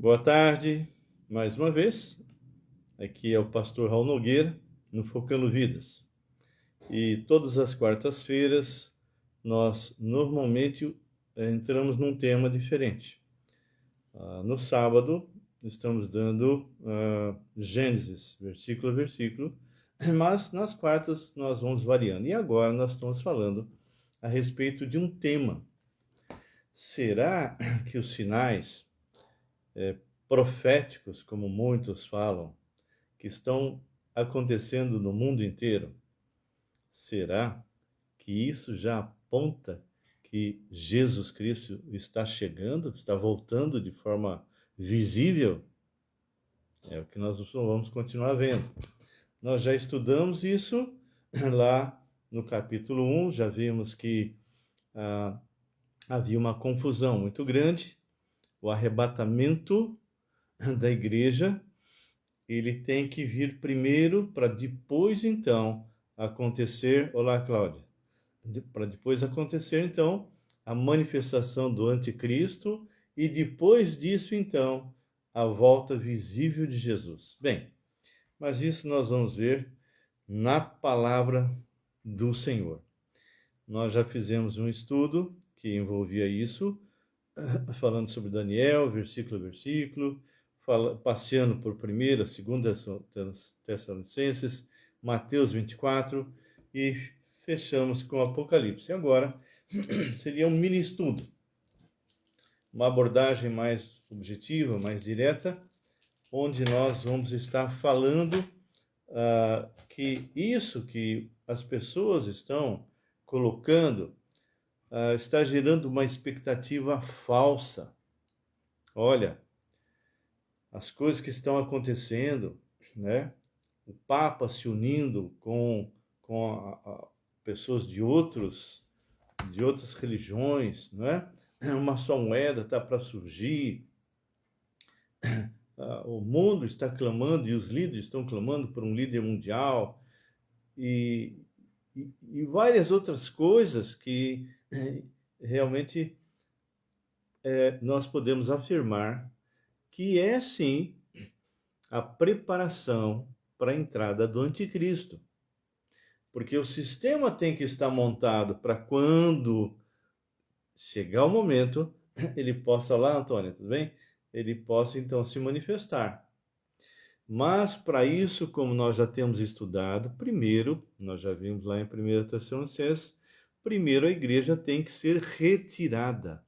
Boa tarde, mais uma vez. Aqui é o pastor Raul Nogueira, no Focando Vidas. E todas as quartas-feiras nós normalmente entramos num tema diferente. No sábado estamos dando Gênesis, versículo a versículo, mas nas quartas nós vamos variando. E agora nós estamos falando a respeito de um tema. Será que os sinais proféticos, como muitos falam, que estão acontecendo no mundo inteiro, será que isso já aponta que Jesus Cristo está chegando, está voltando de forma visível? É o que nós vamos continuar vendo. Nós já estudamos isso lá no capítulo 1, já vimos que havia uma confusão muito grande, o arrebatamento da igreja, ele tem que vir primeiro para depois, então, acontecer... Olá, Cláudia. Para depois acontecer, então, a manifestação do anticristo e depois disso, então, a volta visível de Jesus. Bem, mas isso nós vamos ver na palavra do Senhor. Nós já fizemos um estudo que envolvia isso, falando sobre Daniel, versículo a versículo, passeando por 1ª, 2ª Tessalonicenses, Mateus 24, e fechamos com Apocalipse. E agora seria um mini estudo, uma abordagem mais objetiva, mais direta, onde nós vamos estar falando que isso que as pessoas estão colocando está gerando uma expectativa falsa. Olha, as coisas que estão acontecendo, né? O Papa se unindo com pessoas de outras religiões, né? Uma só moeda está para surgir. O mundo está clamando e os líderes estão clamando por um líder mundial e várias outras coisas que realmente nós podemos afirmar que é sim a preparação para a entrada do anticristo. Porque o sistema tem que estar montado para quando chegar o momento, ele possa... Lá, Antônia, tudo bem? Ele possa então se manifestar. Mas para isso, como nós já temos estudado, primeiro, nós já vimos lá em 1ª Tessalonicenses, primeiro a igreja tem que ser retirada,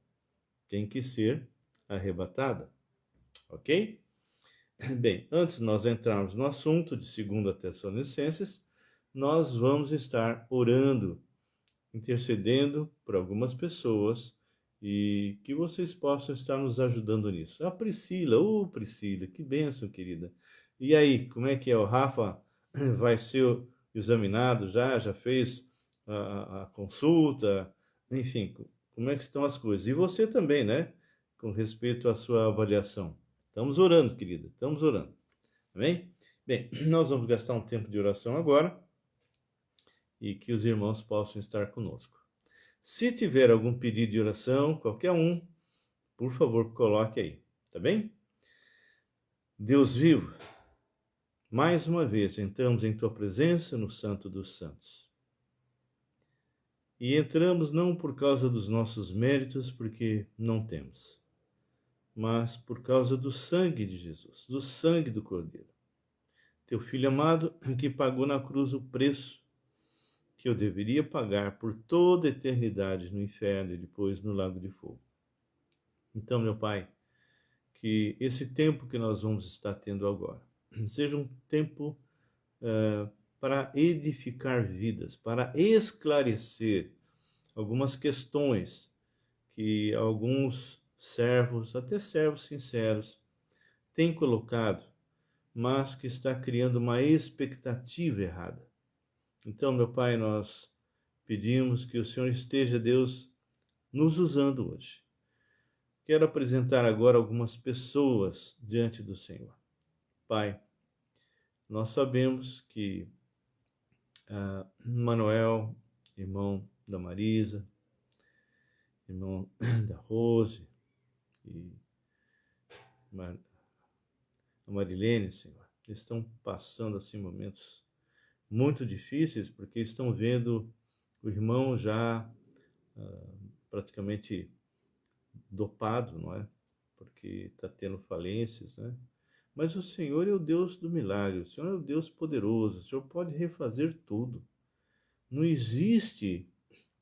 tem que ser arrebatada, ok? Bem, antes de nós entrarmos no assunto de 2ª Tessalonicenses, nós vamos estar orando, intercedendo por algumas pessoas e que vocês possam estar nos ajudando nisso. A Priscila, Priscila, que bênção, querida. E aí, como é que é? O Rafa vai ser examinado já fez a consulta, enfim, como é que estão as coisas? E você também, né? Com respeito à sua avaliação. Estamos orando, querida, estamos orando. Amém? Bem, nós vamos gastar um tempo de oração agora e que os irmãos possam estar conosco. Se tiver algum pedido de oração, qualquer um, por favor, coloque aí, tá bem? Deus vivo, mais uma vez entramos em tua presença no Santo dos Santos. E entramos não por causa dos nossos méritos, porque não temos, mas por causa do sangue de Jesus, do sangue do Cordeiro. Teu Filho amado, que pagou na cruz o preço que eu deveria pagar por toda a eternidade no inferno e depois no lago de fogo. Então, meu Pai, que esse tempo que nós vamos estar tendo agora seja um tempo para edificar vidas, para esclarecer algumas questões que alguns servos, até servos sinceros, têm colocado, mas que está criando uma expectativa errada. Então, meu Pai, nós pedimos que o Senhor esteja, Deus, nos usando hoje. Quero apresentar agora algumas pessoas diante do Senhor. Pai, nós sabemos que Manuel, irmão da Marisa, irmão da Rose, e a Marilene, Senhor, estão passando assim momentos muito difíceis porque estão vendo o irmão já praticamente dopado, não é? Porque está tendo falências, né? Mas o Senhor é o Deus do milagre, o Senhor é o Deus poderoso, o Senhor pode refazer tudo. Não existe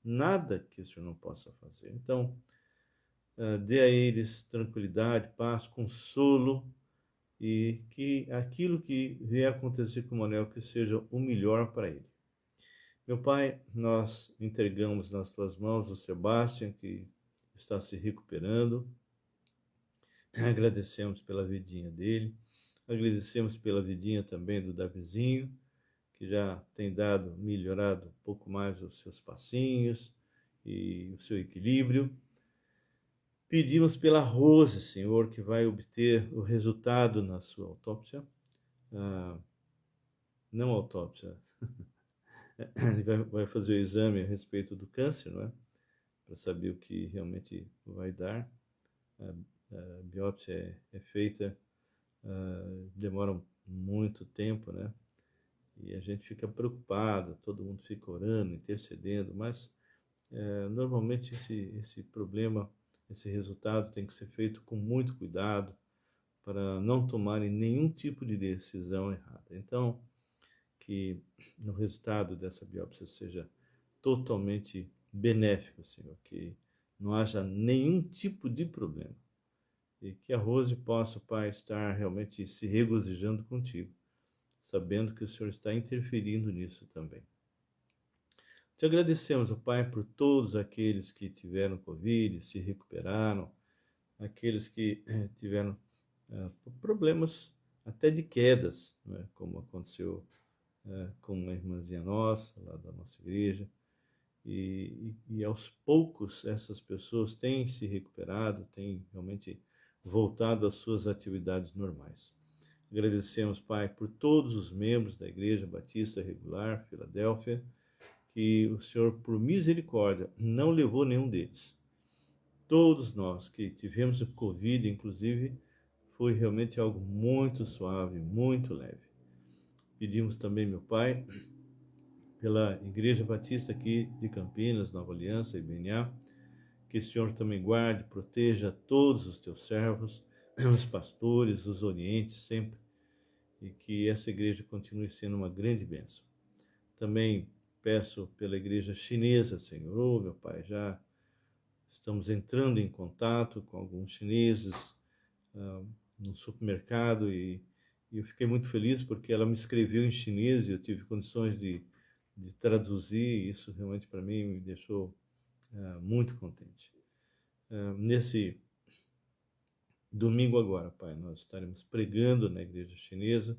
nada que o Senhor não possa fazer. Então, dê a eles tranquilidade, paz, consolo, e que aquilo que vier a acontecer com o Manuel, que seja o melhor para ele. Meu Pai, nós entregamos nas tuas mãos o Sebastião, que está se recuperando. Agradecemos pela vidinha dele, agradecemos pela vidinha também do Davizinho, que já tem melhorado um pouco mais os seus passinhos e o seu equilíbrio. Pedimos pela Rose, Senhor, que vai obter o resultado na sua autópsia. Não autópsia, ele vai fazer o exame a respeito do câncer, não é? Para saber o que realmente vai dar. A biópsia é feita, demora muito tempo, né? E a gente fica preocupado, todo mundo fica orando, intercedendo, mas normalmente esse problema, esse resultado tem que ser feito com muito cuidado para não tomarem nenhum tipo de decisão errada. Então, que no resultado dessa biópsia seja totalmente benéfico, Senhor, que não haja nenhum tipo de problema e que a Rose possa, Pai, estar realmente se regozijando contigo, sabendo que o Senhor está interferindo nisso também. Te agradecemos, ó Pai, por todos aqueles que tiveram Covid, se recuperaram, aqueles que tiveram problemas até de quedas, né, como aconteceu com uma irmãzinha nossa, lá da nossa igreja, e aos poucos essas pessoas têm se recuperado, têm realmente voltado às suas atividades normais. Agradecemos, Pai, por todos os membros da Igreja Batista Regular, Filadélfia, que o Senhor, por misericórdia, não levou nenhum deles. Todos nós que tivemos o Covid, inclusive, foi realmente algo muito suave, muito leve. Pedimos também, meu Pai, pela Igreja Batista aqui de Campinas, Nova Aliança e BNA, que o Senhor também guarde, proteja todos os teus servos, os pastores, os orientes sempre, e que essa igreja continue sendo uma grande bênção. Também peço pela igreja chinesa, Senhor, meu Pai, já estamos entrando em contato com alguns chineses no supermercado e eu fiquei muito feliz porque ela me escreveu em chinês e eu tive condições de traduzir, e isso realmente para mim me deixou muito contente. Nesse domingo agora, Pai, nós estaremos pregando na igreja chinesa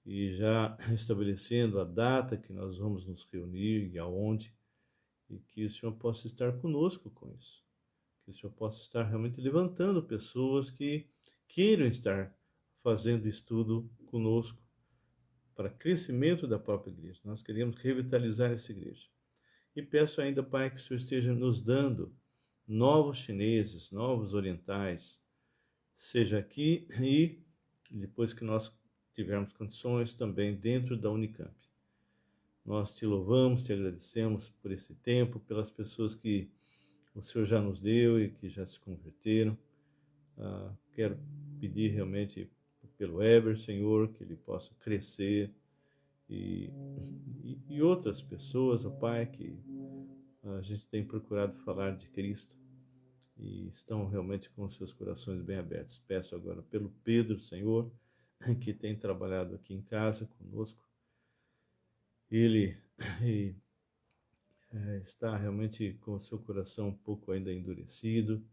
e já estabelecendo a data que nós vamos nos reunir e aonde, e que o Senhor possa estar conosco com isso, que o Senhor possa estar realmente levantando pessoas que queiram estar fazendo estudo conosco para crescimento da própria igreja. Nós queremos revitalizar essa igreja. E peço ainda, Pai, que o Senhor esteja nos dando novos chineses, novos orientais, seja aqui e depois que nós tivermos condições também dentro da Unicamp. Nós te louvamos, te agradecemos por esse tempo, pelas pessoas que o Senhor já nos deu e que já se converteram. Quero pedir realmente pelo Eber, Senhor, que ele possa crescer e outras pessoas, ó Pai, que a gente tem procurado falar de Cristo e estão realmente com seus corações bem abertos. Peço agora pelo Pedro, Senhor, que tem trabalhado aqui em casa conosco. Ele está realmente com o seu coração um pouco ainda endurecido,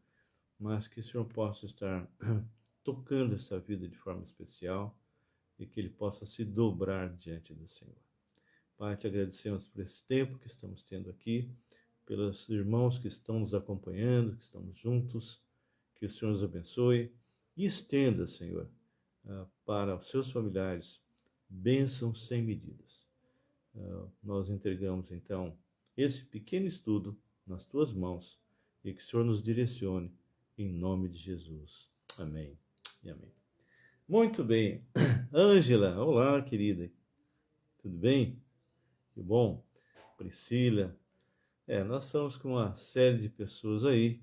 mas que o Senhor possa estar tocando essa vida de forma especial e que ele possa se dobrar diante do Senhor. Pai, te agradecemos por esse tempo que estamos tendo aqui, pelos irmãos que estão nos acompanhando, que estamos juntos, que o Senhor nos abençoe e estenda, Senhor, para os seus familiares bênçãos sem medidas. Nós entregamos, então, esse pequeno estudo nas tuas mãos e que o Senhor nos direcione em nome de Jesus. Amém e amém. Muito bem. Ângela, olá, querida. Tudo bem? Que bom. Priscila. Nós estamos com uma série de pessoas aí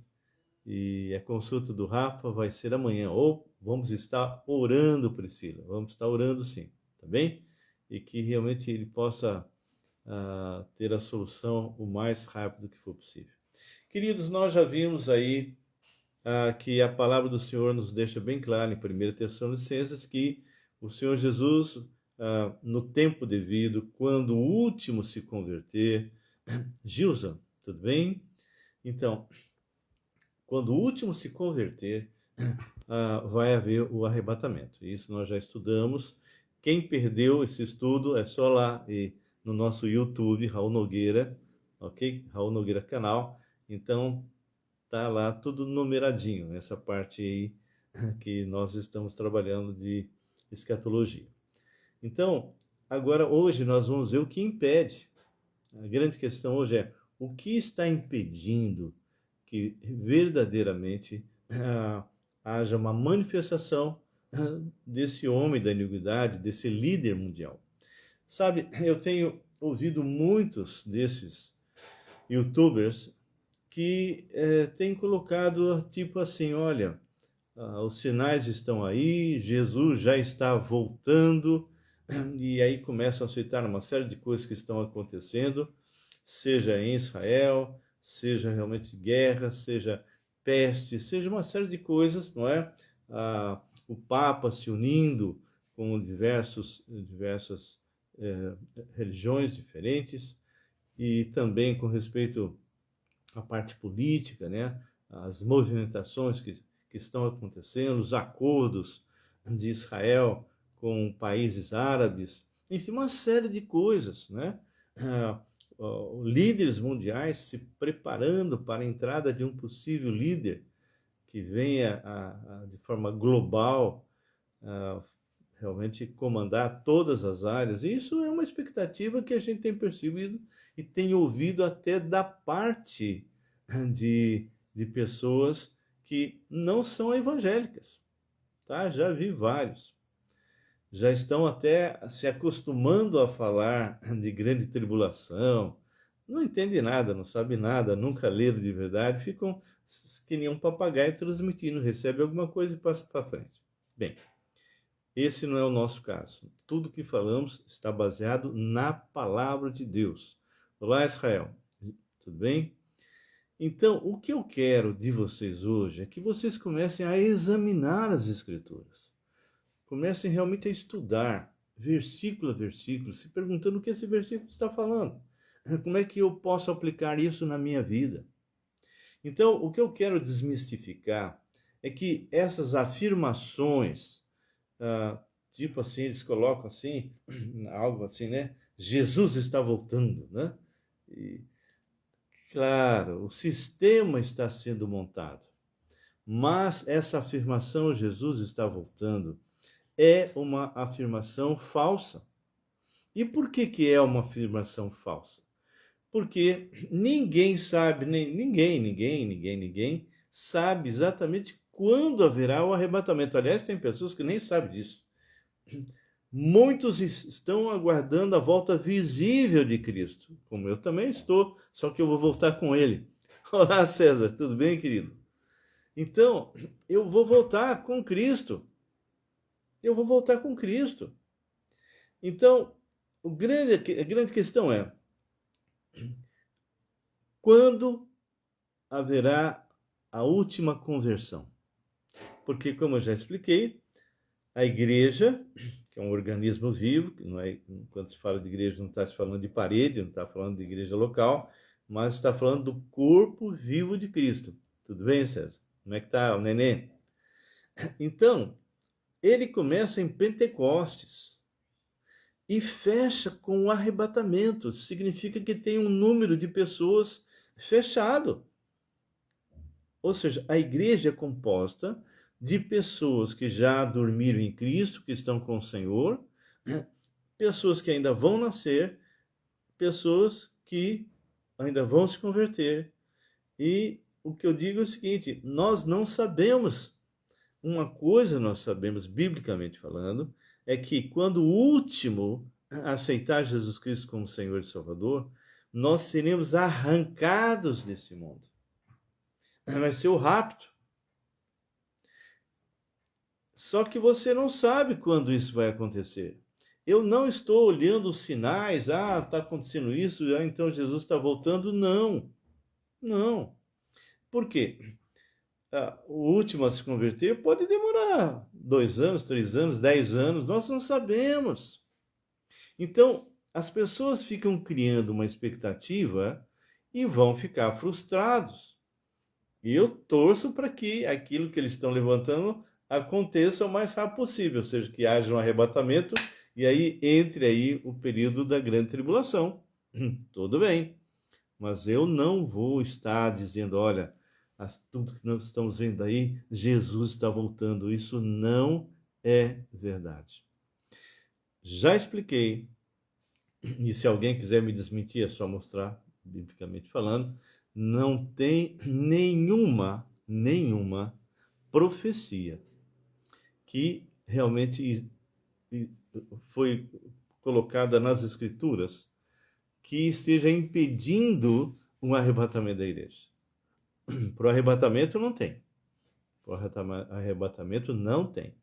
e a consulta do Rafa vai ser amanhã. Ou vamos estar orando, Priscila. Vamos estar orando sim, tá bem? E que realmente ele possa ter a solução o mais rápido que for possível. Queridos, nós já vimos aí que a palavra do Senhor nos deixa bem claro em 1 Tessalonicenses que o Senhor Jesus, no tempo devido, quando o último se converter, Gilson, tudo bem? Então, quando o último se converter, vai haver o arrebatamento. Isso nós já estudamos. Quem perdeu esse estudo é só lá no nosso YouTube, Raul Nogueira, ok? Raul Nogueira canal. Então, tá lá tudo numeradinho, essa parte aí que nós estamos trabalhando de escatologia. Então, agora hoje nós vamos ver o que impede. A grande questão hoje é o que está impedindo que verdadeiramente haja uma manifestação desse homem da iniquidade, desse líder mundial. Sabe, eu tenho ouvido muitos desses youtubers que têm colocado tipo assim, olha, os sinais estão aí, Jesus já está voltando, e aí começam a citar uma série de coisas que estão acontecendo, seja em Israel, seja realmente guerra, seja peste, seja uma série de coisas, não é? O Papa se unindo com diversas religiões diferentes, e também com respeito à parte política, né? As movimentações que estão acontecendo, os acordos de Israel com países árabes, enfim, uma série de coisas, né? Líderes mundiais se preparando para a entrada de um possível líder que venha de forma global realmente comandar todas as áreas. E isso é uma expectativa que a gente tem percebido e tem ouvido até da parte de pessoas que não são evangélicas, tá? Já vi vários. Já estão até se acostumando a falar de grande tribulação, não entendem nada, não sabem nada, nunca leram de verdade, ficam que nem um papagaio transmitindo, recebe alguma coisa e passa para frente. Bem, esse não é o nosso caso. Tudo que falamos está baseado na palavra de Deus. Olá, Israel. Tudo bem? Então, o que eu quero de vocês hoje é que vocês comecem a examinar as Escrituras. Comecem realmente a estudar, versículo a versículo, se perguntando o que esse versículo está falando. Como é que eu posso aplicar isso na minha vida? Então, o que eu quero desmistificar é que essas afirmações, tipo assim, eles colocam assim, algo assim, né? Jesus está voltando, né? E, claro, o sistema está sendo montado, mas essa afirmação, Jesus está voltando, é uma afirmação falsa. E por que é uma afirmação falsa? Porque ninguém sabe, ninguém sabe exatamente quando haverá o arrebatamento. Aliás, tem pessoas que nem sabem disso. Muitos estão aguardando a volta visível de Cristo, como eu também estou, só que eu vou voltar com ele. Olá, César, tudo bem, querido? Então, eu vou voltar com Cristo. Eu vou voltar com Cristo. Então, a grande questão é: quando haverá a última conversão? Porque, como eu já expliquei, a igreja, que é um organismo vivo, que não é, quando se fala de igreja, não está se falando de parede, não está falando de igreja local, mas está falando do corpo vivo de Cristo. Tudo bem, César? Como é que está o neném? Então, ele começa em Pentecostes e fecha com o arrebatamento. Significa que tem um número de pessoas fechado. Ou seja, a igreja é composta de pessoas que já dormiram em Cristo, que estão com o Senhor, pessoas que ainda vão nascer, pessoas que ainda vão se converter. E o que eu digo é o seguinte: nós não sabemos uma coisa nós sabemos, biblicamente falando, é que quando o último aceitar Jesus Cristo como Senhor e Salvador, nós seremos arrancados desse mundo. Vai ser o rapto. Só que você não sabe quando isso vai acontecer. Eu não estou olhando os sinais, está acontecendo isso, então Jesus está voltando. Não, não. Por quê? O último a se converter pode demorar 2 anos, 3 anos, 10 anos, nós não sabemos. Então, as pessoas ficam criando uma expectativa e vão ficar frustrados. E eu torço para que aquilo que eles estão levantando aconteça o mais rápido possível, ou seja, que haja um arrebatamento e aí entre aí o período da grande tribulação. Tudo bem, mas eu não vou estar dizendo, olha, tudo que nós estamos vendo aí, Jesus está voltando. Isso não é verdade. Já expliquei, e se alguém quiser me desmentir, é só mostrar, biblicamente falando, não tem nenhuma profecia que realmente foi colocada nas Escrituras que esteja impedindo um arrebatamento da igreja. Para o arrebatamento não tem. Para o arrebatamento não tem.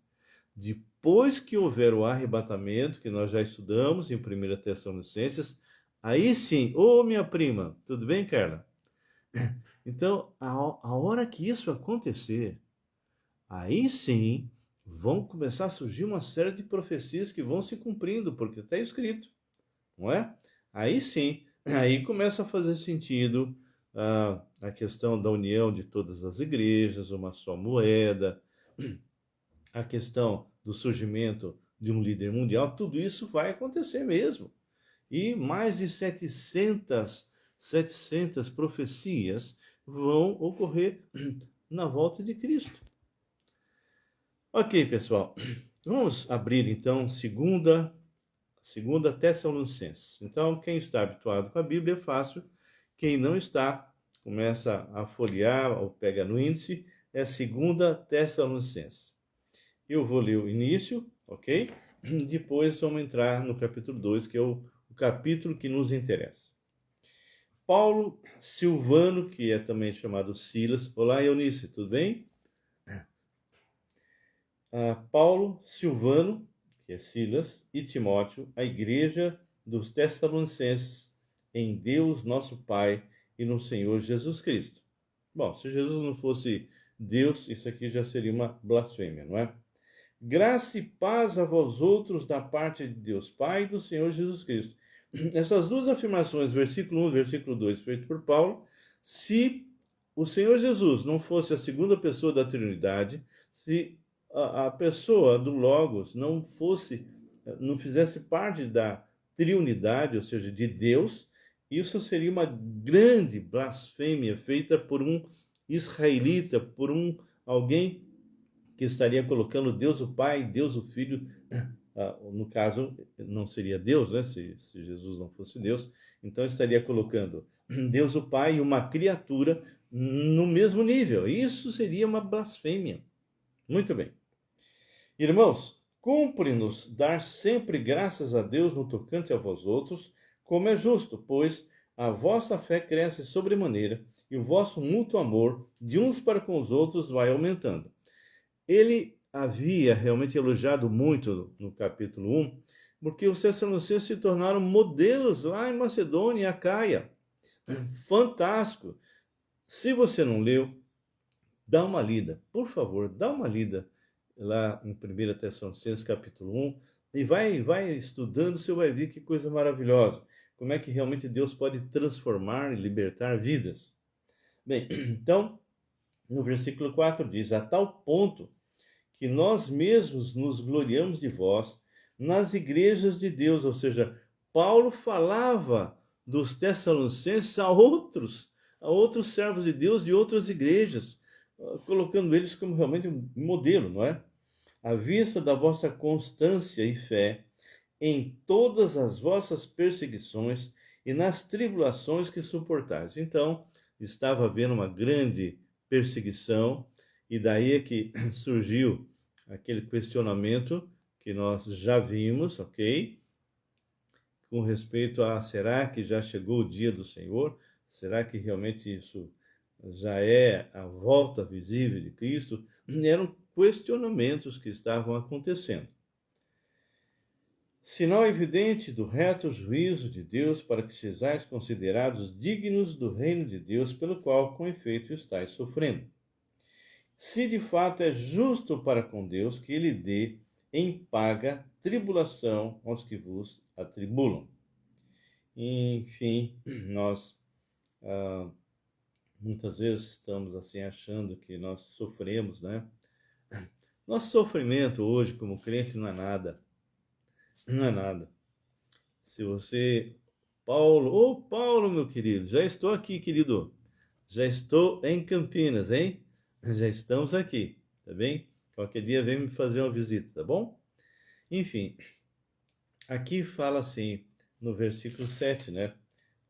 Depois que houver o arrebatamento, que nós já estudamos em 1 Tessalonicenses, aí sim, minha prima, tudo bem, Carla? Então, a hora que isso acontecer, aí sim vão começar a surgir uma série de profecias que vão se cumprindo, porque está escrito, não é? Aí sim, aí começa a fazer sentido a questão da união de todas as igrejas, uma só moeda, a questão do surgimento de um líder mundial, tudo isso vai acontecer mesmo. E mais de 700 profecias vão ocorrer na volta de Cristo. Ok, pessoal. Vamos abrir então segunda Tessalonicenses. Então, quem está habituado com a Bíblia é fácil. Quem não está, começa a folhear ou pega no índice, é 2 Tessalonicenses. Eu vou ler o início, ok? Depois vamos entrar no capítulo 2, que é o capítulo que nos interessa. Paulo Silvano, que é também chamado Silas. Olá, Eunice, tudo bem? Paulo Silvano, que é Silas, e Timóteo, a igreja dos Tessalonicenses, em Deus nosso Pai e no Senhor Jesus Cristo. Bom, se Jesus não fosse Deus, isso aqui já seria uma blasfêmia, não é? Graça e paz a vós outros da parte de Deus Pai e do Senhor Jesus Cristo. Essas duas afirmações, versículo 1 e versículo 2, feito por Paulo, se o Senhor Jesus não fosse a segunda pessoa da Trindade, se a pessoa do Logos não fizesse parte da triunidade, ou seja, de Deus, isso seria uma grande blasfêmia feita por um israelita, por alguém que estaria colocando Deus o Pai, Deus o Filho, no caso, não seria Deus, né? Se Jesus não fosse Deus, então estaria colocando Deus o Pai e uma criatura no mesmo nível. Isso seria uma blasfêmia. Muito bem. Irmãos, cumpre-nos dar sempre graças a Deus no tocante a vós outros, como é justo, pois a vossa fé cresce sobremaneira e o vosso mútuo amor de uns para com os outros vai aumentando. Ele havia realmente elogiado muito no capítulo 1, porque os Tessalonicenses se tornaram modelos lá em Macedônia e Acaia. Fantástico! Se você não leu, dá uma lida, por favor, dá uma lida lá em 1 Tessalonicenses capítulo 1 e vai estudando, você vai ver que coisa maravilhosa. Como é que realmente Deus pode transformar e libertar vidas. Bem, então, no versículo 4 diz, a tal ponto que nós mesmos nos gloriamos de vós nas igrejas de Deus, ou seja, Paulo falava dos Tessalonicenses a outros servos de Deus de outras igrejas, colocando eles como realmente um modelo, não é? À vista da vossa constância e fé em todas as vossas perseguições e nas tribulações que suportais. Então, estava havendo uma grande perseguição E daí é que surgiu aquele questionamento que nós já vimos, ok? Com respeito a, será que já chegou o dia do Senhor? Será que realmente isso já é a volta visível de Cristo? Eram questionamentos que estavam acontecendo. Sinal evidente do reto juízo de Deus para que sejais considerados dignos do reino de Deus, pelo qual, com efeito, estáis sofrendo. Se de fato é justo para com Deus que ele dê em paga tribulação aos que vos atribulam. Enfim, nós muitas vezes estamos assim achando que nós sofremos, né? Nosso sofrimento hoje como crente não é nada. Não é nada. Se você, Paulo, meu querido, já estou aqui, querido. Já estou em Campinas, hein? Já estamos aqui, tá bem? Qualquer dia vem me fazer uma visita, tá bom? Enfim, aqui fala assim, no versículo 7, né?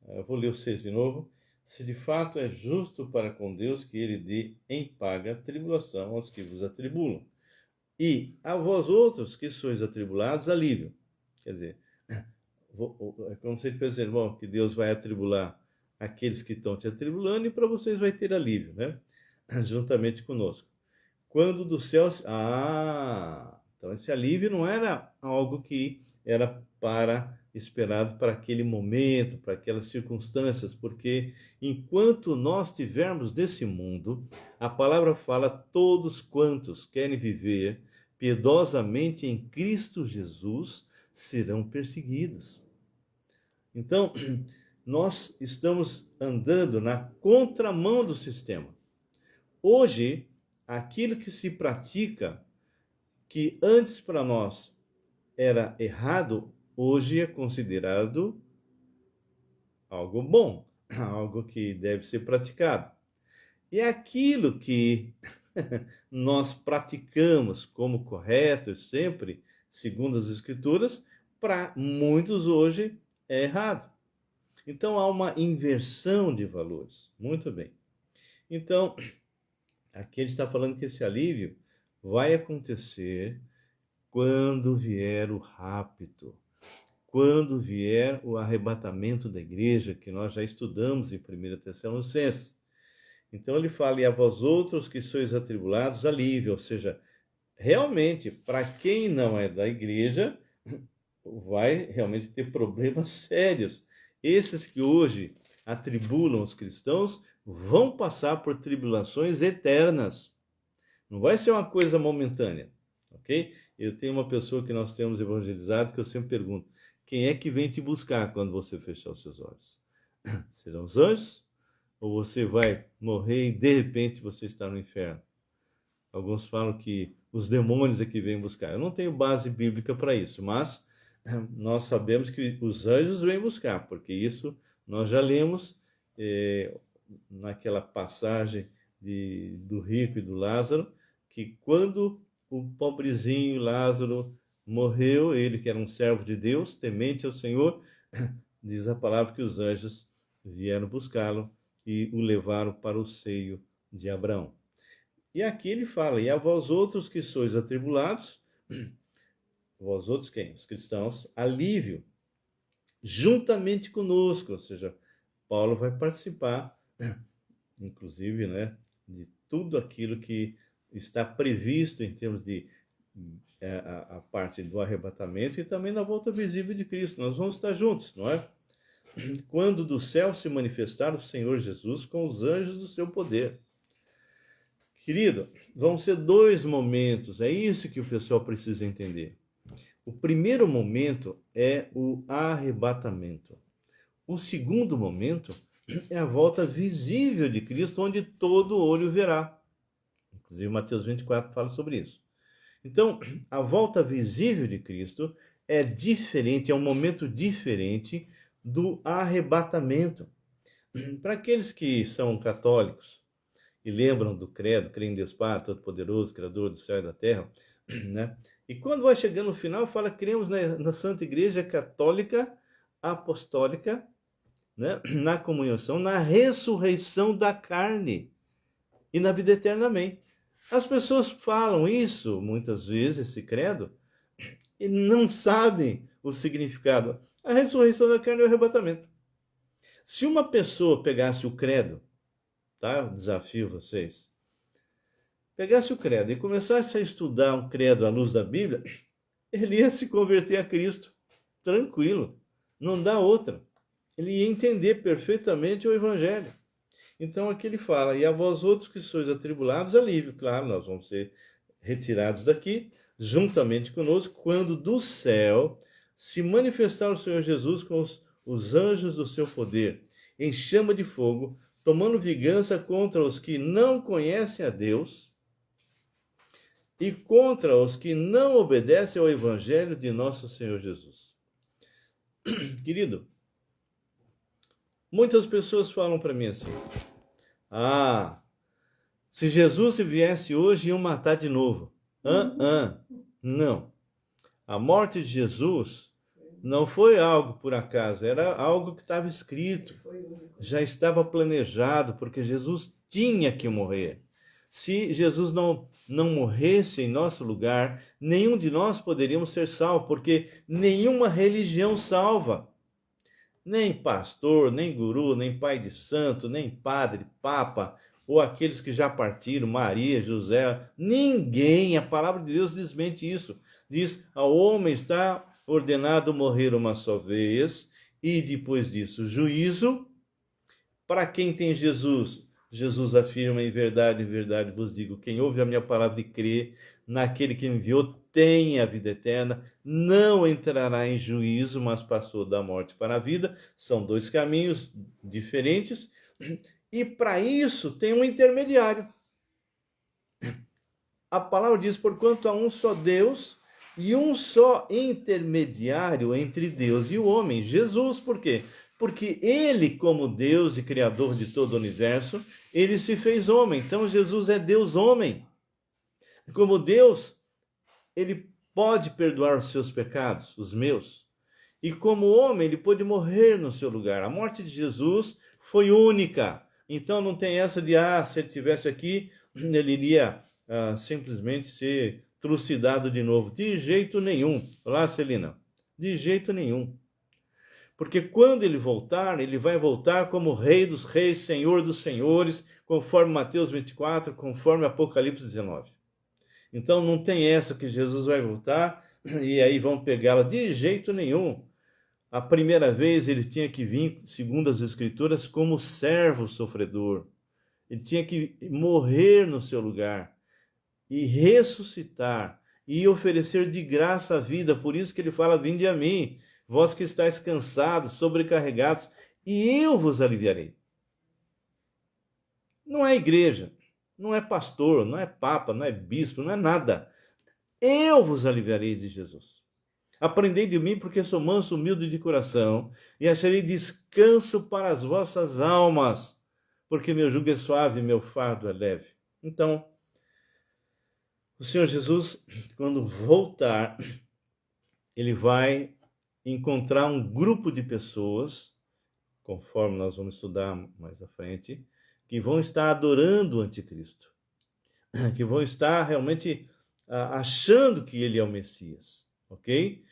Eu vou ler o 6 de novo. Se de fato é justo para com Deus que ele dê em paga tribulação aos que vos atribulam. E a vós outros que sois atribulados, alívio. Quer dizer, é como se ele fosse dizer, bom, que Deus vai atribular aqueles que estão te atribulando e para vocês vai ter alívio, né? Juntamente conosco. Quando do céu... então esse alívio não era algo que era esperado para aquele momento, para aquelas circunstâncias, porque enquanto nós estivermos nesse mundo, a palavra fala, todos quantos querem viver piedosamente em Cristo Jesus serão perseguidos. Então, nós estamos andando na contramão do sistema. Hoje, aquilo que se pratica, que antes para nós era errado, hoje é considerado algo bom, algo que deve ser praticado. E aquilo que nós praticamos como correto, sempre, segundo as Escrituras, para muitos hoje é errado. Então há uma inversão de valores. Muito bem. Então, aqui ele está falando que esse alívio vai acontecer quando vier o rapto, quando vier o arrebatamento da igreja, que nós já estudamos em 1 Tessalonicenses. Então ele fala, e a vós outros que sois atribulados, alívio, ou seja, realmente, para quem não é da igreja, vai realmente ter problemas sérios. Esses que hoje atribulam os cristãos vão passar por tribulações eternas. Não vai ser uma coisa momentânea, ok? Eu tenho uma pessoa que nós temos evangelizado que eu sempre pergunto, quem é que vem te buscar quando você fechar os seus olhos? Serão os anjos? Ou você vai morrer e de repente você está no inferno? Alguns falam que os demônios é que vêm buscar. Eu não tenho base bíblica para isso, mas nós sabemos que os anjos vêm buscar, porque isso nós já lemos naquela passagem do rico e do Lázaro, que quando o pobrezinho Lázaro morreu, ele que era um servo de Deus, temente ao Senhor, diz a palavra que os anjos vieram buscá-lo e o levaram para o seio de Abraão. E aqui ele fala, e a vós outros que sois atribulados, vós outros quem? Os cristãos, alívio, juntamente conosco, ou seja, Paulo vai participar, inclusive, né, de tudo aquilo que está previsto em termos de a parte do arrebatamento e também na volta visível de Cristo. Nós vamos estar juntos, não é? Quando do céu se manifestar o Senhor Jesus com os anjos do seu poder. Querido, vão ser dois momentos, é isso que o pessoal precisa entender. O primeiro momento é o arrebatamento. O segundo momento é a volta visível de Cristo, onde todo olho verá. Inclusive, Mateus 24 fala sobre isso. Então, a volta visível de Cristo é diferente, é um momento diferente do arrebatamento. Para aqueles que são católicos e lembram do credo, creem em Deus Pai, Todo-Poderoso, Criador do céu e da terra, né? E quando vai chegando no final, fala que cremos na Santa Igreja Católica Apostólica, né? Na comunhão, na ressurreição da carne e na vida eterna, amém. As pessoas falam isso, muitas vezes, esse credo, e não sabem o significado. A ressurreição da carne é o arrebatamento. Se uma pessoa pegasse o credo, tá? Eu desafio vocês. Pegasse o credo e começasse a estudar um credo à luz da Bíblia, ele ia se converter a Cristo, tranquilo. Não dá outra. Ele ia entender perfeitamente o Evangelho. Então aqui ele fala, e a vós outros que sois atribulados, alívio. Claro, nós vamos ser retirados daqui, juntamente conosco, quando do céu se manifestar o Senhor Jesus com os anjos do seu poder, em chama de fogo, tomando vingança contra os que não conhecem a Deus e contra os que não obedecem ao Evangelho de nosso Senhor Jesus. Querido, muitas pessoas falam para mim assim, se Jesus viesse hoje, iam matar de novo. Não. A morte de Jesus não foi algo por acaso, era algo que estava escrito, já estava planejado, porque Jesus tinha que morrer. Se Jesus não morresse em nosso lugar, nenhum de nós poderíamos ser salvo, porque nenhuma religião salva. Nem pastor, nem guru, nem pai de santo, nem padre, papa, ou aqueles que já partiram, Maria, José, ninguém, a palavra de Deus desmente isso. Diz, ao homem está ordenado morrer uma só vez, e depois disso, juízo. Para quem tem Jesus, Jesus afirma, em verdade vos digo, quem ouve a minha palavra e crê naquele que me enviou, tem a vida eterna, não entrará em juízo, mas passou da morte para a vida. São dois caminhos diferentes, e para isso tem um intermediário. A palavra diz, porquanto há um só Deus e um só intermediário entre Deus e o homem, Jesus. Por quê? Porque ele, como Deus e Criador de todo o universo, ele se fez homem. Então Jesus é Deus homem. Como Deus, ele pode perdoar os seus pecados, os meus. E como homem, ele pôde morrer no seu lugar. A morte de Jesus foi única. Então não tem essa de, se ele estivesse aqui, ele iria simplesmente ser trucidado de novo. De jeito nenhum. Olá, Celina. De jeito nenhum. Porque quando ele voltar, ele vai voltar como Rei dos Reis, Senhor dos Senhores, conforme Mateus 24, conforme Apocalipse 19. Então não tem essa que Jesus vai voltar e aí vão pegá-la de jeito nenhum. A primeira vez ele tinha que vir, segundo as Escrituras, como servo sofredor. Ele tinha que morrer no seu lugar e ressuscitar e oferecer de graça a vida. Por isso que ele fala, vinde a mim, vós que estáis cansados, sobrecarregados, e eu vos aliviarei. Não é igreja, não é pastor, não é papa, não é bispo, não é nada. Eu vos aliviarei de Jesus. Aprendei de mim, porque sou manso, humilde de coração, e acharei descanso para as vossas almas, porque meu jugo é suave e meu fardo é leve. Então, o Senhor Jesus, quando voltar, ele vai encontrar um grupo de pessoas, conforme nós vamos estudar mais à frente, que vão estar adorando o anticristo, que vão estar realmente achando que ele é o Messias, ok?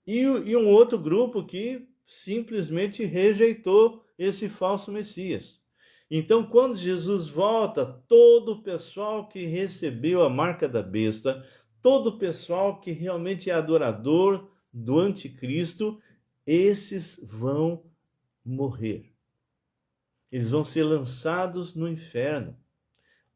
E um outro grupo que simplesmente rejeitou esse falso Messias. Então, quando Jesus volta, todo o pessoal que recebeu a marca da besta, todo o pessoal que realmente é adorador do anticristo, esses vão morrer. Eles vão ser lançados no inferno,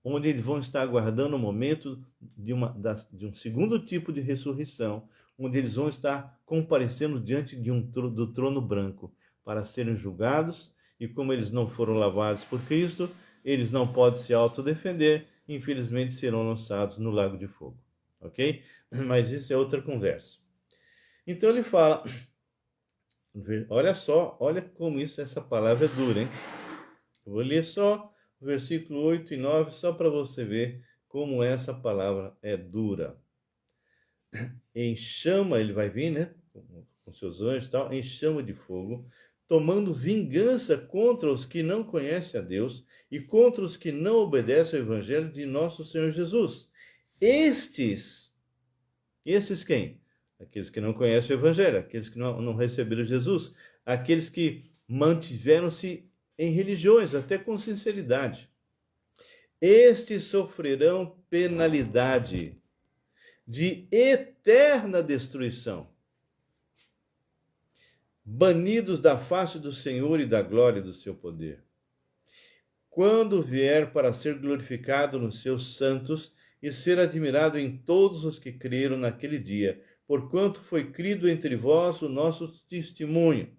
onde eles vão estar aguardando o momento de um segundo tipo de ressurreição, onde eles vão estar comparecendo diante do trono branco para serem julgados, e como eles não foram lavados por Cristo, eles não podem se autodefender, infelizmente serão lançados no lago de fogo, ok? Mas isso é outra conversa. Então ele fala, olha só, olha como essa palavra é dura, hein? Eu vou ler só o versículo 8 e 9, só para você ver como essa palavra é dura. Em chama, ele vai vir, né? Com seus anjos e tal, em chama de fogo, tomando vingança contra os que não conhecem a Deus e contra os que não obedecem ao evangelho de nosso Senhor Jesus. Estes quem? Aqueles que não conhecem o Evangelho, aqueles que não receberam Jesus, aqueles que mantiveram-se em religiões, até com sinceridade. Estes sofrerão penalidade de eterna destruição, banidos da face do Senhor e da glória do seu poder. Quando vier para ser glorificado nos seus santos e ser admirado em todos os que creram naquele dia, porquanto foi crido entre vós o nosso testemunho.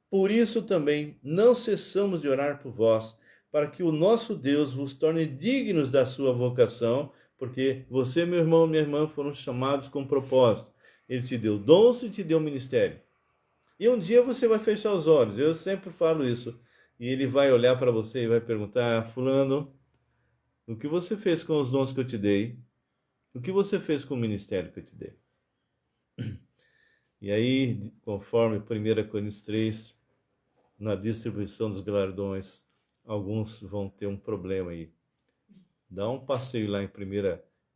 Por isso também não cessamos de orar por vós, para que o nosso Deus vos torne dignos da sua vocação, porque você, meu irmão, minha irmã, foram chamados com propósito. Ele te deu dons e te deu ministério. E um dia você vai fechar os olhos, eu sempre falo isso. E ele vai olhar para você e vai perguntar: fulano, o que você fez com os dons que eu te dei? O que você fez com o ministério que eu te dei? E aí, conforme 1 Coríntios 3, na distribuição dos galardões, alguns vão ter um problema aí. Dá um passeio lá em 1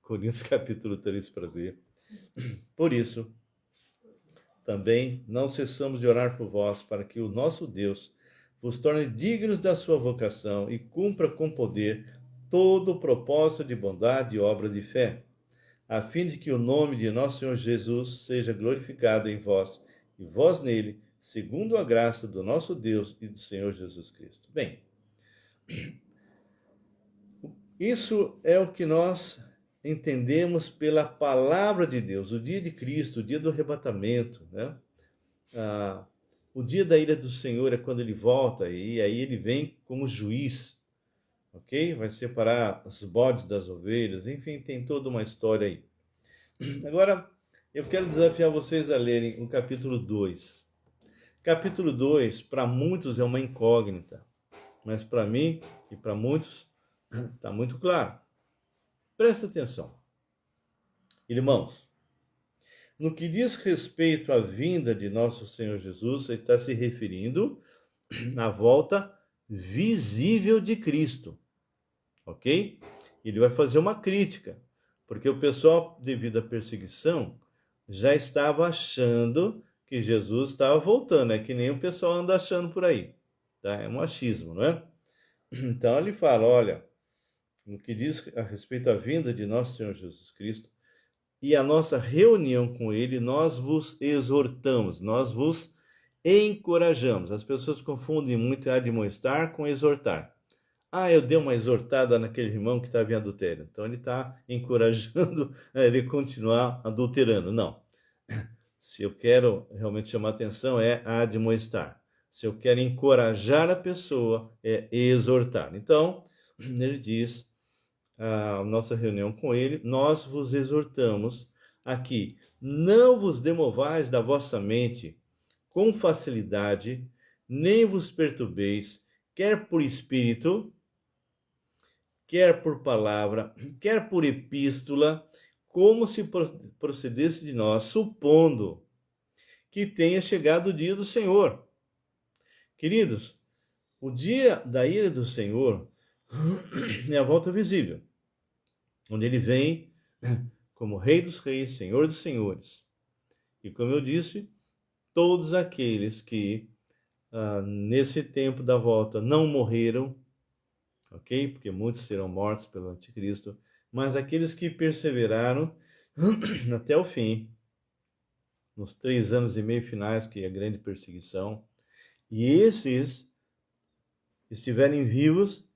Coríntios capítulo 3 para ver. Por isso, também não cessamos de orar por vós, para que o nosso Deus vos torne dignos da sua vocação e cumpra com poder todo o propósito de bondade e obra de fé, a fim de que o nome de nosso Senhor Jesus seja glorificado em vós e vós nele, segundo a graça do nosso Deus e do Senhor Jesus Cristo. Bem, isso é o que nós entendemos pela palavra de Deus, o dia de Cristo, o dia do arrebatamento, né? O dia da ira do Senhor é quando ele volta, e aí ele vem como juiz, ok? Vai separar os bodes das ovelhas, enfim, tem toda uma história aí. Agora, eu quero desafiar vocês a lerem o capítulo 2. Capítulo 2, para muitos é uma incógnita, mas para mim e para muitos está muito claro. Presta atenção. Irmãos, no que diz respeito à vinda de nosso Senhor Jesus, ele está se referindo à volta visível de Cristo, ok? Ele vai fazer uma crítica, porque o pessoal, devido à perseguição, já estava achando que Jesus estava voltando. É que nem o pessoal anda achando por aí, tá? É um achismo, não é? Então ele fala, olha, no que diz a respeito à vinda de nosso Senhor Jesus Cristo e a nossa reunião com ele, nós vos exortamos, nós vos encorajamos. As pessoas confundem muito admoestar com exortar. Eu dei uma exortada naquele irmão que estava em adultério. Então ele está encorajando ele continuar adulterando. Não. Se eu quero realmente chamar atenção, é admoestar. Se eu quero encorajar a pessoa, é exortar. Então, ele diz, a nossa reunião com ele, nós vos exortamos aqui, não vos demovais da vossa mente com facilidade, nem vos perturbeis, quer por espírito, quer por palavra, quer por epístola, como se procedesse de nós, supondo que tenha chegado o dia do Senhor. Queridos, o dia da ira do Senhor é a volta visível, onde ele vem como Rei dos Reis, Senhor dos Senhores. E como eu disse, todos aqueles que nesse tempo da volta não morreram, ok? Porque muitos serão mortos pelo anticristo, mas aqueles que perseveraram até o fim, nos 3 anos e meio finais, que é a grande perseguição, e esses estiverem vivos,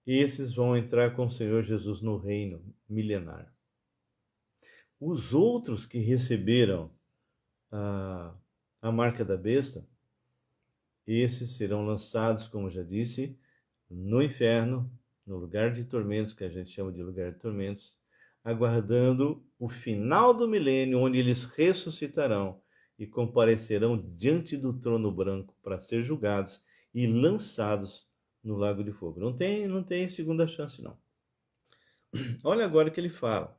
esses vão entrar com o Senhor Jesus no reino milenar. Os outros que receberam a marca da besta, esses serão lançados, como já disse, no inferno, no lugar de tormentos, que a gente chama de lugar de tormentos, aguardando o final do milênio, onde eles ressuscitarão e comparecerão diante do trono branco para ser julgados e lançados no lago de fogo. Não tem segunda chance, não. Olha agora o que ele fala.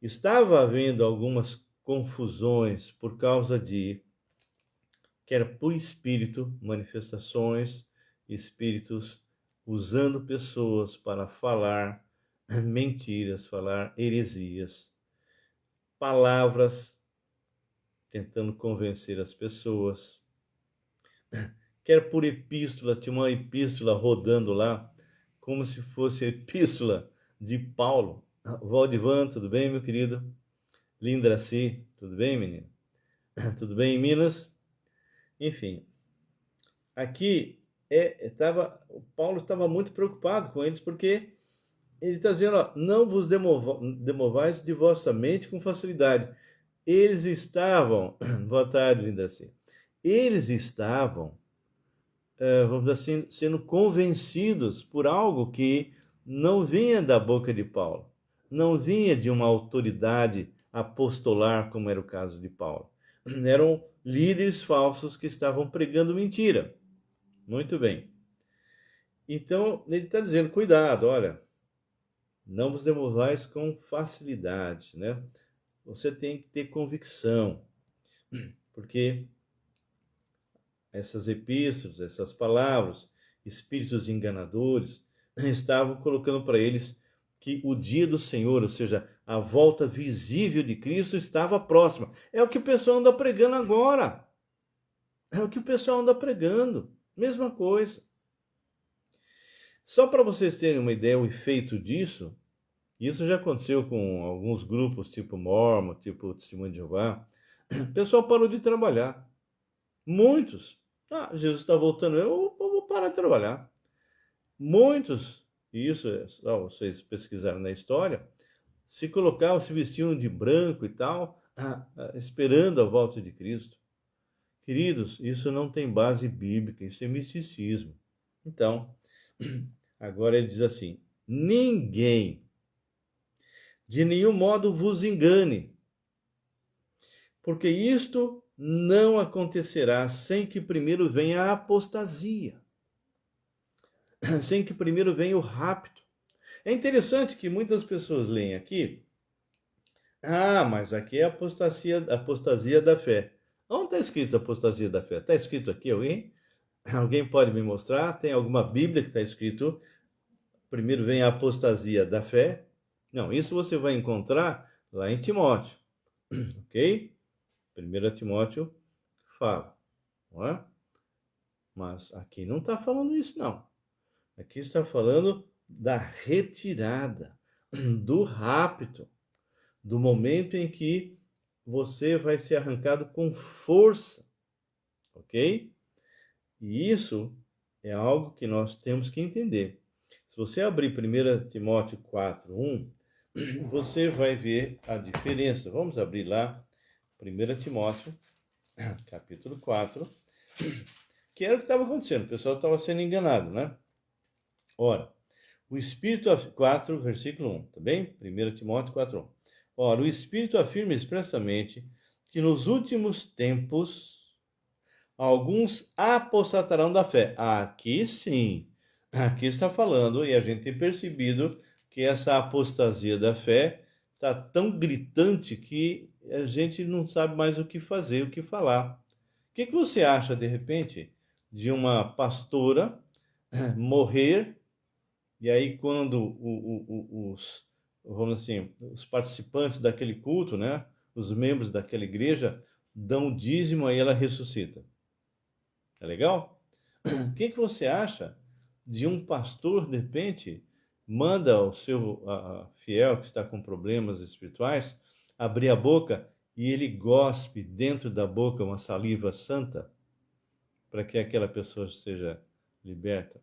Estava havendo algumas confusões por causa de, quer por espírito, manifestações, espíritos usando pessoas para falar mentiras, falar heresias, palavras tentando convencer as pessoas. Quer por epístola, tinha uma epístola rodando lá, como se fosse a epístola de Paulo. Valdivan, tudo bem, meu querido? Lindraci, tudo bem, menino? Tudo bem em Minas? Enfim, aqui o Paulo estava muito preocupado com eles, porque ele está dizendo, ó, não vos demovais de vossa mente com facilidade. Eles estavam, boa tarde, Lindraci, eles estavam, vamos dizer assim, sendo convencidos por algo que não vinha da boca de Paulo, não vinha de uma autoridade apostolar, como era o caso de Paulo. Eram líderes falsos que estavam pregando mentira. Muito bem. Então, ele está dizendo, cuidado, olha, não vos demovais com facilidade, né? Você tem que ter convicção, porque essas epístolas, essas palavras, espíritos enganadores, estavam colocando para eles que o dia do Senhor, ou seja, a volta visível de Cristo estava próxima. É o que o pessoal anda pregando agora. É o que o pessoal anda pregando. Mesma coisa. Só para vocês terem uma ideia, o efeito disso, isso já aconteceu com alguns grupos, tipo Mormon, tipo Testemunho de Jeová. O pessoal parou de trabalhar. Muitos. Ah, Jesus está voltando, eu vou parar de trabalhar. Muitos, e isso é só vocês pesquisarem na história, se colocavam, se vestiam de branco e tal, esperando a volta de Cristo. Queridos, isso não tem base bíblica, isso é misticismo. Então, agora ele diz assim: ninguém, de nenhum modo vos engane, porque isto não acontecerá sem que primeiro venha a apostasia, sem que primeiro venha o rapto. É interessante que muitas pessoas leem aqui, mas aqui é apostasia da fé. Onde está escrito apostasia da fé? Está escrito aqui, alguém? Alguém pode me mostrar? Tem alguma Bíblia que está escrito primeiro vem a apostasia da fé? Não, isso você vai encontrar lá em Timóteo, ok? 1 Timóteo fala, não é? Mas aqui não está falando isso, não. Aqui está falando da retirada, do rapto, do momento em que você vai ser arrancado com força, ok? E isso é algo que nós temos que entender. Se você abrir 1 Timóteo 4:1, você vai ver a diferença. Vamos abrir lá 1 Timóteo, capítulo 4, que era o que estava acontecendo. O pessoal estava sendo enganado, né? Ora, o Espírito, 4, versículo 1, tá bem? 1 Timóteo 4:1. Ora, o Espírito afirma expressamente que nos últimos tempos alguns apostatarão da fé. Aqui sim, aqui está falando, e a gente tem percebido que essa apostasia da fé está tão gritante que a gente não sabe mais o que fazer, o que falar. O que você acha, de repente, de uma pastora morrer, e aí quando vamos assim, os participantes daquele culto, né, os membros daquela igreja, dão o dízimo, aí ela ressuscita? É legal? O que você acha de um pastor, de repente, manda o seu fiel que está com problemas espirituais abrir a boca e ele gospe dentro da boca uma saliva santa para que aquela pessoa seja liberta?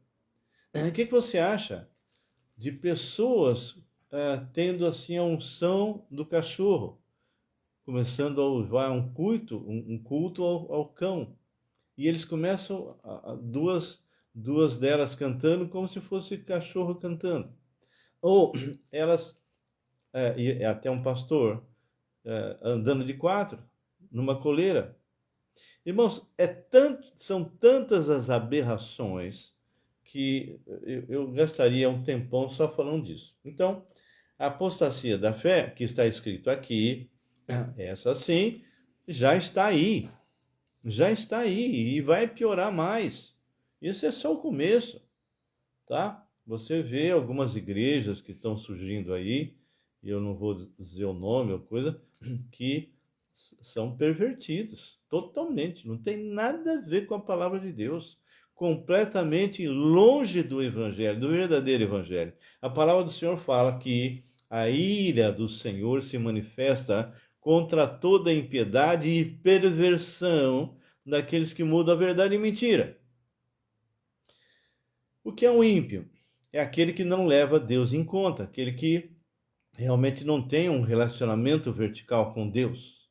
O que você acha de pessoas tendo assim a unção do cachorro, começando a levar um culto ao cão? E eles começam, duas delas cantando como se fosse cachorro cantando. Ou elas, e até um pastor, andando de quatro, numa coleira. Irmãos, são tantas as aberrações que eu gastaria um tempão só falando disso. Então, a apostasia da fé, que está escrito aqui, essa sim, já está aí. Já está aí e vai piorar mais. Isso é só o começo, tá? Você vê algumas igrejas que estão surgindo aí, e eu não vou dizer o nome ou coisa, que são pervertidos, totalmente, não tem nada a ver com a palavra de Deus, completamente longe do evangelho, do verdadeiro evangelho. A palavra do Senhor fala que a ira do Senhor se manifesta contra toda impiedade e perversão daqueles que mudam a verdade em mentira. O que é um ímpio? É aquele que não leva Deus em conta, aquele que realmente não tem um relacionamento vertical com Deus.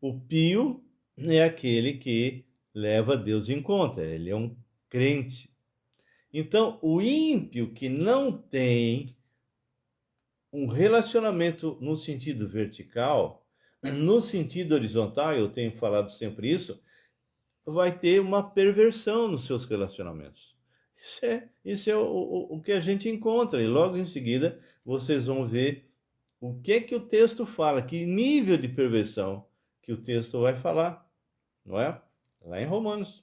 O pio é aquele que leva Deus em conta, ele é um crente. Então, o ímpio que não tem um relacionamento no sentido vertical, no sentido horizontal, eu tenho falado sempre isso, vai ter uma perversão nos seus relacionamentos. Isso é o que a gente encontra, e logo em seguida vocês vão ver o que o texto fala, que nível de perversão que o texto vai falar, não é? Lá em Romanos,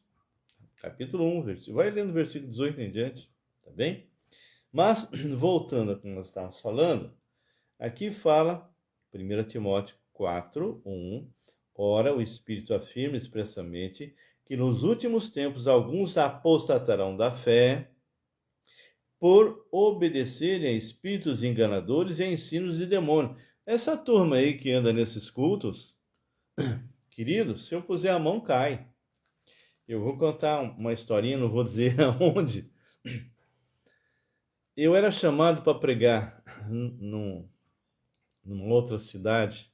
capítulo 1, vai lendo o versículo 18 em diante, tá bem? Mas, voltando ao que nós estávamos falando, aqui fala, 1 Timóteo 4, 1, ora, o Espírito afirma expressamente que nos últimos tempos alguns apostatarão da fé por obedecerem a espíritos enganadores e a ensinos de demônio. Essa turma aí que anda nesses cultos, querido, se eu puser a mão, cai. Eu vou contar uma historinha, não vou dizer aonde. Eu era chamado para pregar numa outra cidade,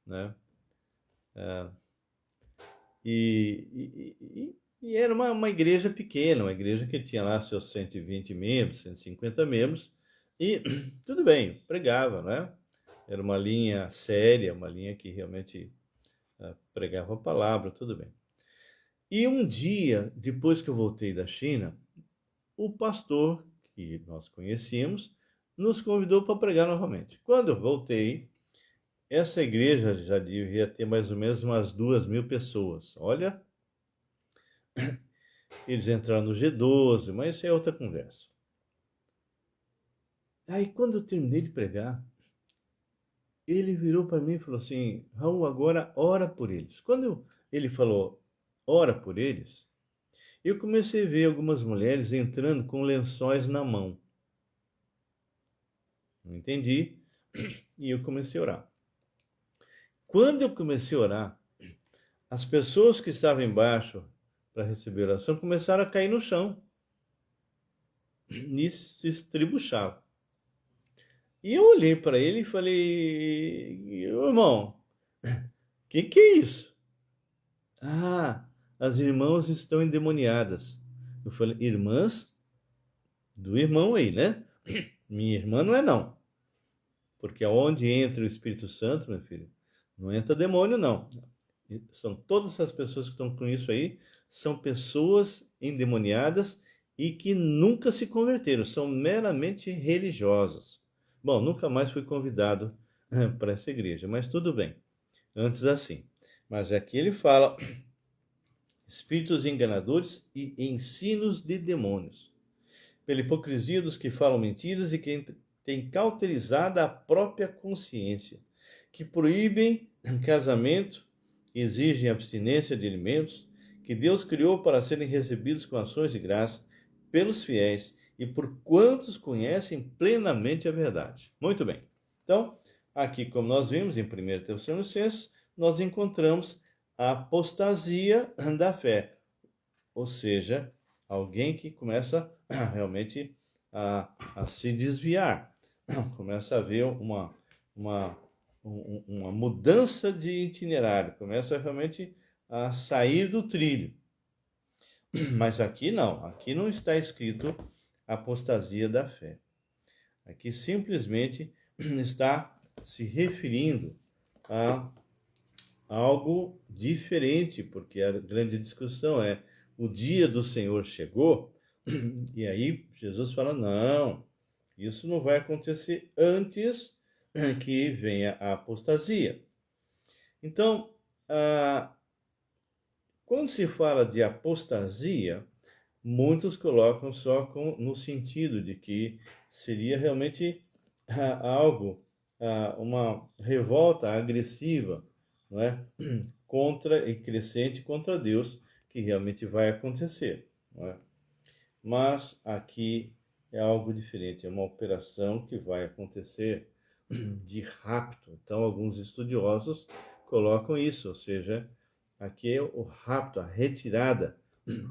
né? E era uma igreja pequena, uma igreja que tinha lá seus 120 membros, 150 membros, e tudo bem, pregava, né? Era uma linha séria, uma linha que realmente pregava a palavra, tudo bem. E um dia, depois que eu voltei da China, o pastor, que nós conhecíamos, nos convidou para pregar novamente. Quando eu voltei, essa igreja já devia ter mais ou menos umas 2.000 pessoas. Olha, eles entraram no G12, mas isso é outra conversa. Aí, quando eu terminei de pregar, ele virou para mim e falou assim: Raul, agora ora por eles. Quando ele falou, ora por eles, eu comecei a ver algumas mulheres entrando com lençóis na mão. Não entendi, e eu comecei a orar. Quando eu comecei a orar, as pessoas que estavam embaixo para receber oração começaram a cair no chão e se estribuchavam. E eu olhei para ele e falei: irmão, que é isso? Ah, as irmãs estão endemoniadas. Eu falei: irmãs do irmão aí, né? Minha irmã não é não. Porque aonde entra o Espírito Santo, meu filho, não entra demônio não. São todas as pessoas que estão com isso aí, são pessoas endemoniadas e que nunca se converteram, são meramente religiosas. Bom, nunca mais fui convidado para essa igreja, mas tudo bem. Antes assim. Mas aqui ele fala espíritos enganadores e ensinos de demônios, pela hipocrisia dos que falam mentiras e que têm cauterizado a própria consciência, que proíbem casamento, exigem abstinência de alimentos que Deus criou para serem recebidos com ações de graça pelos fiéis e por quantos conhecem plenamente a verdade. Muito bem. Então, aqui, como nós vimos em 1 Tessalonicenses, nós encontramos a apostasia da fé, ou seja, alguém que começa realmente a se desviar, começa a haver uma mudança de itinerário, começa realmente a sair do trilho. Mas aqui não está escrito apostasia da fé. Aqui simplesmente está se referindo a algo diferente, porque a grande discussão é: o dia do Senhor chegou? E aí Jesus fala: não, isso não vai acontecer antes que venha a apostasia. Então, quando se fala de apostasia, muitos colocam só no sentido de que seria realmente algo, uma revolta agressiva, não é? Contra e crescente contra Deus, que realmente vai acontecer, não é? Mas aqui é algo diferente, é uma operação que vai acontecer de rapto. Então, alguns estudiosos colocam isso, ou seja, aqui é o rapto, a retirada.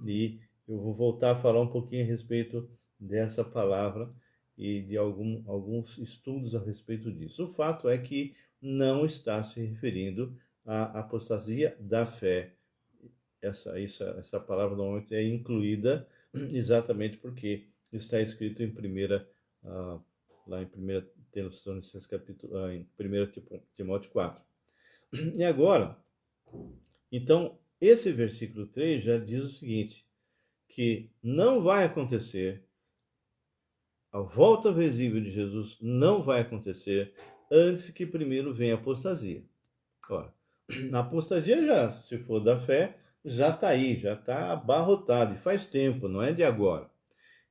E eu vou voltar a falar um pouquinho a respeito dessa palavra e de alguns estudos a respeito disso. O fato é que não está se referindo à apostasia da fé. Essa palavra normalmente é incluída exatamente porque está escrito em lá em 1 Tessalonicenses capítulo, em 1 Timóteo 4. E agora, então, esse versículo 3 já diz o seguinte, que não vai acontecer, a volta visível de Jesus não vai acontecer antes que primeiro venha a apostasia. Ora, a apostasia já, se for da fé, já está aí, já está abarrotado, e faz tempo, não é de agora.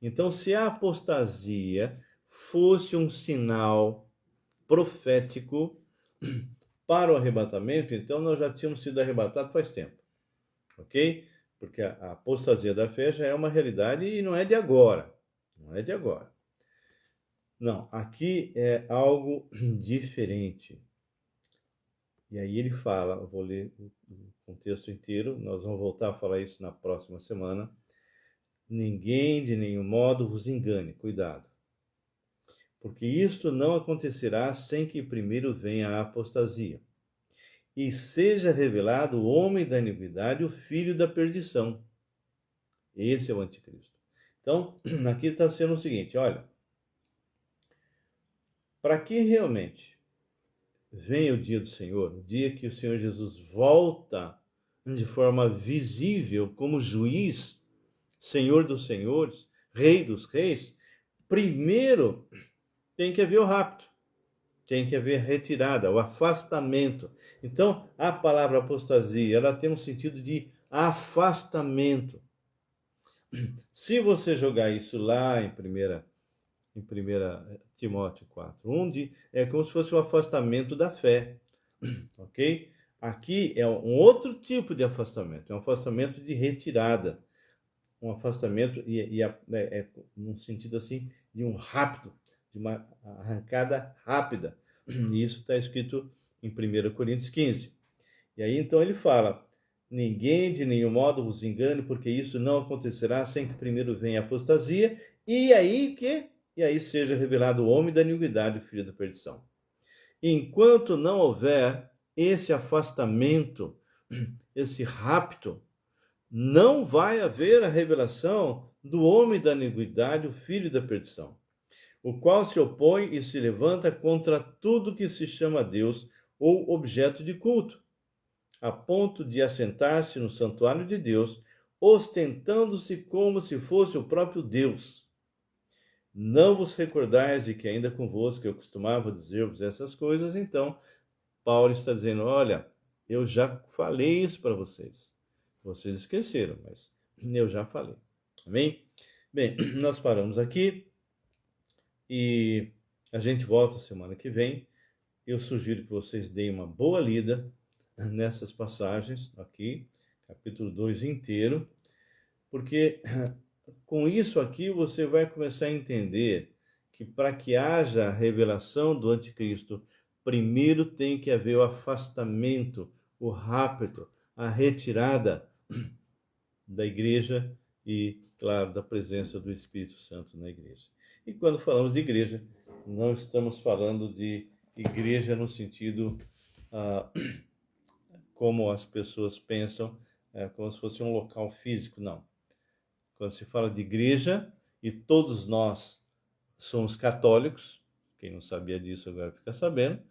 Então, se a apostasia fosse um sinal profético para o arrebatamento, então nós já tínhamos sido arrebatados faz tempo, ok? Porque a apostasia da fé já é uma realidade e não é de agora, não é de agora. Não, aqui é algo diferente. E aí ele fala, eu vou ler o contexto inteiro, nós vamos voltar a falar isso na próxima semana. Ninguém de nenhum modo vos engane, cuidado. Porque isto não acontecerá sem que primeiro venha a apostasia, e seja revelado o homem da iniquidade, o filho da perdição. Esse é o anticristo. Então, aqui está sendo o seguinte, olha, para que realmente venha o dia do Senhor, o dia que o Senhor Jesus volta de forma visível como juiz, Senhor dos senhores, Rei dos reis, primeiro tem que haver o rapto, tem que haver retirada, o afastamento. Então, a palavra apostasia, ela tem um sentido de afastamento. Se você jogar isso lá em 1 Timóteo 4, onde é como se fosse o afastamento da fé, ok? Aqui é um outro tipo de afastamento, é um afastamento de retirada, um afastamento num sentido assim de um rápido, de uma arrancada rápida. E isso está escrito em 1 Coríntios 15. E aí então ele fala, ninguém de nenhum modo vos engane, porque isso não acontecerá sem que primeiro venha a apostasia, e aí seja revelado o homem da iniquidade, o filho da perdição. Enquanto não houver esse afastamento, esse rapto, não vai haver a revelação do homem da iniquidade, o filho da perdição, o qual se opõe e se levanta contra tudo que se chama Deus ou objeto de culto, a ponto de assentar-se no santuário de Deus, ostentando-se como se fosse o próprio Deus. Não vos recordais de que ainda convosco eu costumava dizer-vos essas coisas? Então, Paulo está dizendo, olha, eu já falei isso para vocês. Vocês esqueceram, mas eu já falei. Amém? Bem, nós paramos aqui e a gente volta semana que vem. Eu sugiro que vocês deem uma boa lida nessas passagens aqui, capítulo 2 inteiro, porque com isso aqui você vai começar a entender que para que haja a revelação do anticristo, primeiro tem que haver o afastamento, o rapto, a retirada da igreja e, claro, da presença do Espírito Santo na igreja. E quando falamos de igreja, não estamos falando de igreja no sentido como as pessoas pensam, como se fosse um local físico, não. Quando se fala de igreja, e todos nós somos católicos, quem não sabia disso agora fica sabendo,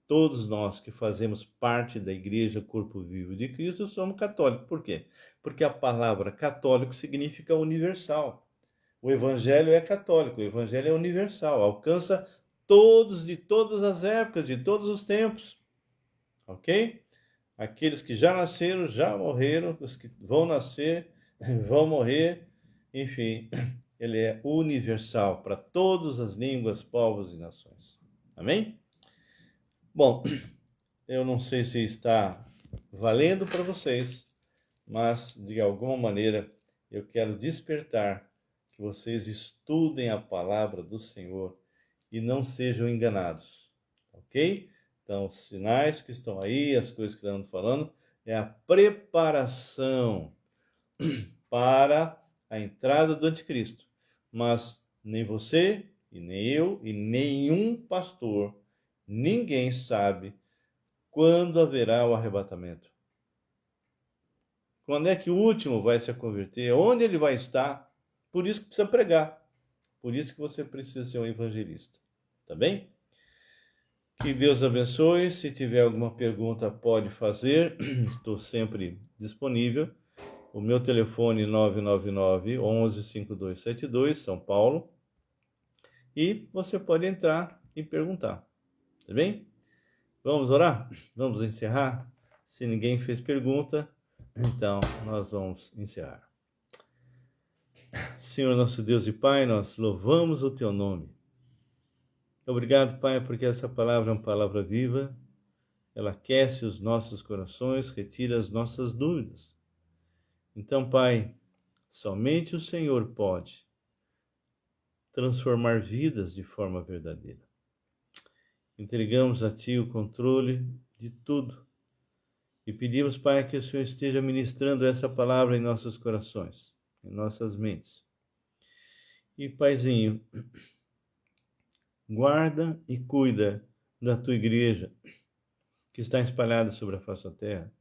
todos nós que fazemos parte da igreja Corpo Vivo de Cristo somos católicos. Por quê? Porque a palavra católico significa universal. O evangelho é católico, o evangelho é universal, alcança todos de todas as épocas, de todos os tempos. Ok? Aqueles que já nasceram, já morreram, os que vão nascer, vão morrer, enfim, ele é universal para todas as línguas, povos e nações. Amém? Bom, eu não sei se está valendo para vocês, mas de alguma maneira eu quero despertar que vocês estudem a palavra do Senhor e não sejam enganados, ok? Então, os sinais que estão aí, as coisas que estamos falando, é a preparação para a entrada do anticristo. Mas nem você, e nem eu, e nenhum pastor, ninguém sabe quando haverá o arrebatamento. Quando é que o último vai se converter? Onde ele vai estar? Por isso que precisa pregar. Por isso que você precisa ser um evangelista. Tá bem? Que Deus abençoe. Se tiver alguma pergunta, pode fazer. Estou sempre disponível. O meu telefone 999 11 5272, São Paulo. E você pode entrar e perguntar. Tá bem? Vamos orar? Vamos encerrar? Se ninguém fez pergunta, então nós vamos encerrar. Senhor nosso Deus e Pai, nós louvamos o Teu nome. Obrigado, Pai, porque essa palavra é uma palavra viva, ela aquece os nossos corações, retira as nossas dúvidas. Então, Pai, somente o Senhor pode transformar vidas de forma verdadeira. Entregamos a Ti o controle de tudo e pedimos, Pai, que o Senhor esteja ministrando essa palavra em nossos corações, em nossas mentes. E, Paizinho, guarda e cuida da Tua igreja, que está espalhada sobre a face da terra.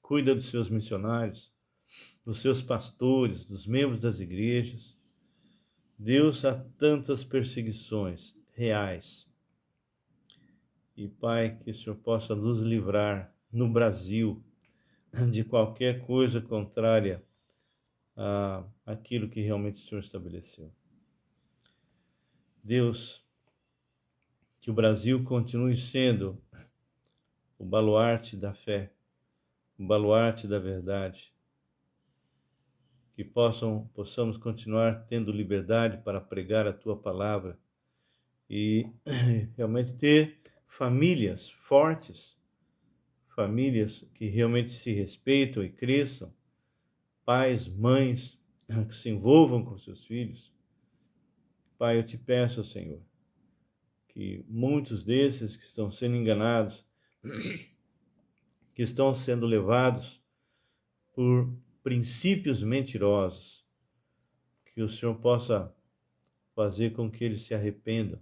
Cuida dos seus missionários, dos seus pastores, dos membros das igrejas. Deus, há tantas perseguições reais. E, Pai, que o Senhor possa nos livrar no Brasil de qualquer coisa contrária àquilo que realmente o Senhor estabeleceu. Deus, que o Brasil continue sendo o baluarte da fé, o baluarte da verdade, que possamos continuar tendo liberdade para pregar a Tua palavra e realmente ter famílias fortes, famílias que realmente se respeitam e cresçam, pais, mães que se envolvam com seus filhos. Pai, eu te peço, Senhor, que muitos desses que estão sendo enganados, que estão sendo levados por princípios mentirosos, que o Senhor possa fazer com que eles se arrependam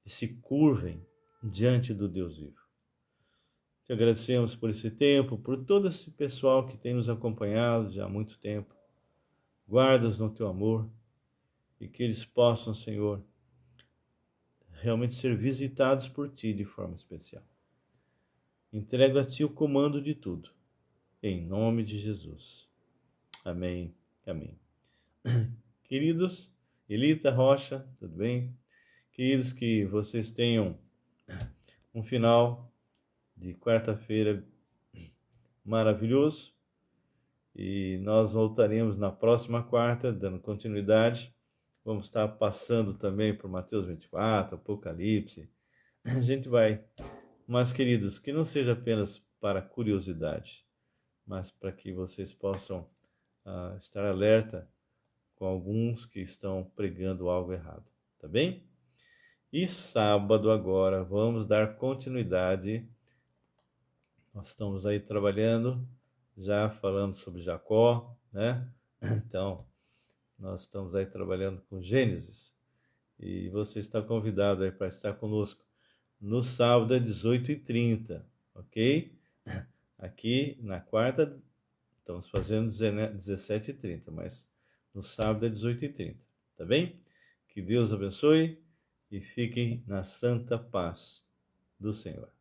e se curvem diante do Deus vivo. Te agradecemos por esse tempo, por todo esse pessoal que tem nos acompanhado já há muito tempo. Guarda-os no teu amor e que eles possam, Senhor, realmente ser visitados por Ti de forma especial. Entrego a Ti o comando de tudo, em nome de Jesus. Amém, amém. Queridos, Elita Rocha, tudo bem? Queridos, que vocês tenham um final de quarta-feira maravilhoso e nós voltaremos na próxima quarta, dando continuidade. Vamos estar passando também por Mateus 24, Apocalipse. A gente vai. Mas, queridos, que não seja apenas para curiosidade, mas para que vocês possam estar alerta com alguns que estão pregando algo errado, tá bem? E sábado agora vamos dar continuidade. Nós estamos aí trabalhando, já falando sobre Jacó, né? Então, nós estamos aí trabalhando com Gênesis. E você está convidado aí para estar conosco no sábado às 18h30, ok? Aqui na quarta estamos fazendo 17h30, mas no sábado às 18h30, tá bem? Que Deus abençoe e fiquem na santa paz do Senhor.